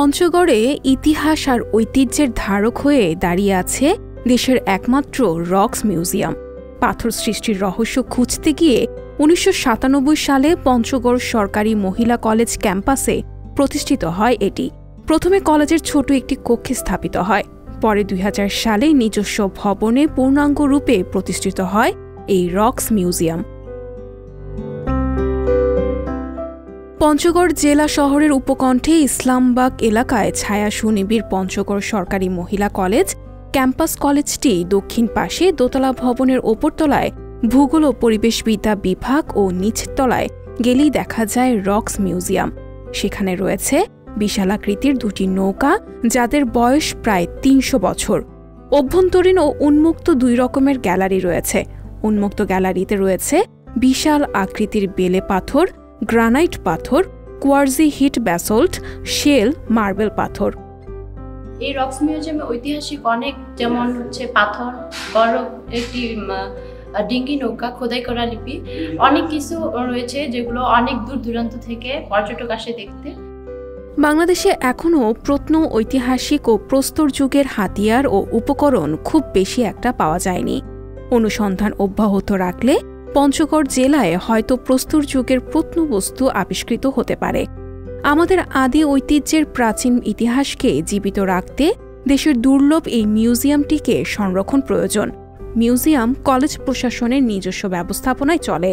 পঞ্চগড়ে ইতিহাস আর ঐতিহ্যের ধারক হয়ে দাঁড়িয়ে আছে দেশের একমাত্র রক্স মিউজিয়াম। পাথর সৃষ্টির রহস্য খুঁজতে গিয়ে ১৯৯৭ সালে পঞ্চগড় সরকারি মহিলা কলেজ ক্যাম্পাসে প্রতিষ্ঠিত হয় এটি। প্রথমে কলেজের ছোট একটি কক্ষে স্থাপিত হয়, পরে ২০০০ সালে নিজস্ব ভবনে পূর্ণাঙ্গ রূপে প্রতিষ্ঠিত হয় এই রক্স মিউজিয়াম। পঞ্চগড় জেলা শহরের উপকণ্ঠে ইসলামবাগ এলাকায় ছায়া সুনিবিড় পঞ্চগড় সরকারি মহিলা কলেজ ক্যাম্পাস। কলেজটি দক্ষিণ পাশে দোতলা ভবনের ওপরতলায় ভূগোল ও পরিবেশবিদ্যা বিভাগ ও নিচতলায় গেলেই দেখা যায় রক্স মিউজিয়াম। সেখানে রয়েছে বিশালাকৃতির দুটি নৌকা, যাদের বয়স প্রায় ৩০০ বছর। অভ্যন্তরীণ ও উন্মুক্ত দুই রকমের গ্যালারি রয়েছে। উন্মুক্ত গ্যালারিতে রয়েছে বিশাল আকৃতির বেলে পাথর, গ্রানাইট পাথর, কোয়ার্জি হিট ব্যাসল্ট, শেল, মার্বেল পাথর। এই রক্স মিউজিয়ামে ঐতিহাসিক অনেক, যেমন হচ্ছে পাথর, বড় একটি ডিঙ্গি নৌকা, খোদাই করা লিপি, অনেক কিছু রয়েছে যেগুলো অনেক দূর দূরান্ত থেকে পর্যটক আসে দেখতে। বাংলাদেশে এখনও প্রত্ন, ঐতিহাসিক ও প্রস্তর যুগের হাতিয়ার ও উপকরণ খুব বেশি একটা পাওয়া যায়নি। অনুসন্ধান অব্যাহত রাখলে পঞ্চগড় জেলায় হয়তো প্রস্তর যুগের প্রত্নবস্তু আবিষ্কৃত হতে পারে। আমাদের আদি ঐতিহ্যের প্রাচীন ইতিহাসকে জীবিত রাখতে দেশের দুর্লভ এই মিউজিয়ামটিকে সংরক্ষণ প্রয়োজন। মিউজিয়াম কলেজ প্রশাসনের নিজস্ব ব্যবস্থাপনায় চলে।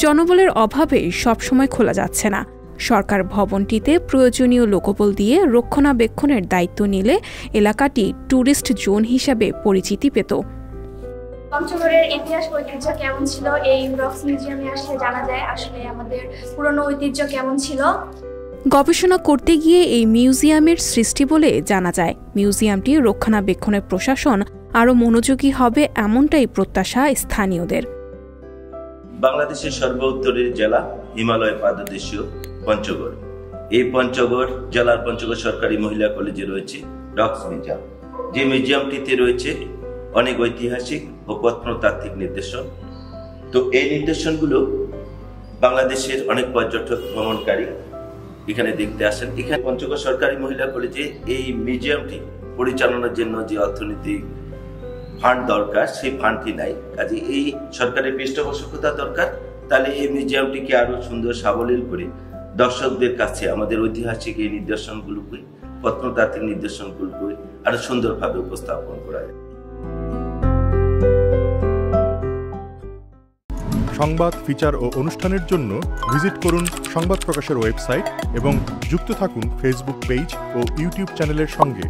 জনবলের অভাবে সবসময় খোলা যাচ্ছে না। সরকার ভবনটিতে প্রয়োজনীয় লোকবল দিয়ে রক্ষণাবেক্ষণের দায়িত্ব নিলে এলাকাটি ট্যুরিস্ট জোন হিসাবে পরিচিতি পেত। পঞ্চগড়ের ইতিহাস ঐতিহ্য কেমন ছিল এই রক্স মিউজিয়ামে আসলে জানা যায় আসলে আমাদের পুরনো ঐতিহ্য কেমন ছিল। গবেষণা করতে গিয়ে এই মিউজিয়ামের সৃষ্টি বলে জানা যায়। মিউজিয়ামটি রক্ষণাবেক্ষণের প্রশাসন আরও মনোযোগী হবে, এমনটাই প্রত্যাশা স্থানীয়দের। বাংলাদেশের সর্বোত্তরের জেলা হিমালয় পাদদেশীয় পঞ্চগড়। এই পঞ্চগড় জেলার পঞ্চগড় সরকারি মহিলা কলেজে রয়েছে রক্স মিউজিয়াম। যে মিউজিয়ামটিতে রয়েছে অনেক ঐতিহাসিক ও প্রত্নতাত্ত্বিক নিদর্শন। তো এই নিদর্শনগুলো বাংলাদেশের অনেক পর্যটক ভ্রমণকারী এখানে দেখতে আসেন। এখানে পঞ্চগড় সরকারি মহিলা কলেজে এই মিউজিয়ামটি পরিচালনার জন্য যে অর্থনৈতিক ফান্ড দরকার, সেই ফান্ডটি নাই। কাজে এই সরকারের পৃষ্ঠপোষকতা দরকার। তাহলে এই মিউজিয়ামটিকে আরো সুন্দর সাবলীল করে দর্শকদের কাছে আমাদের ঐতিহাসিক এই নিদর্শনগুলোকে, প্রত্নতাত্ত্বিক নিদর্শনগুলোকে আরো সুন্দরভাবে উপস্থাপন করা যায়। সংবাদ, ফিচার ও অনুষ্ঠানের জন্য ভিজিট করুন সংবাদ প্রকাশের ওয়েবসাইট এবং যুক্ত থাকুন ফেসবুক পেজ ও ইউটিউব চ্যানেলের সঙ্গে।